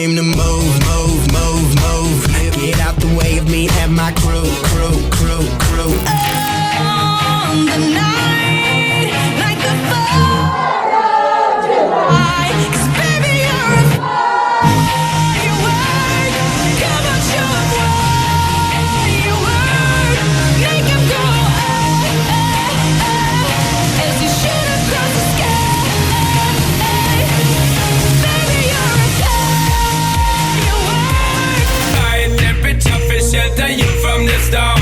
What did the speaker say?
came to move, move, move, move. Get out the way of me and my crew, crew, crew, crew. On the night, like the 4th of July. 'Cause baby, you're a firework. Come on, show 'em what you work. Make 'em go, as you shoot across the sky. Baby, you're a firework. High temperature fish shelter you from the start.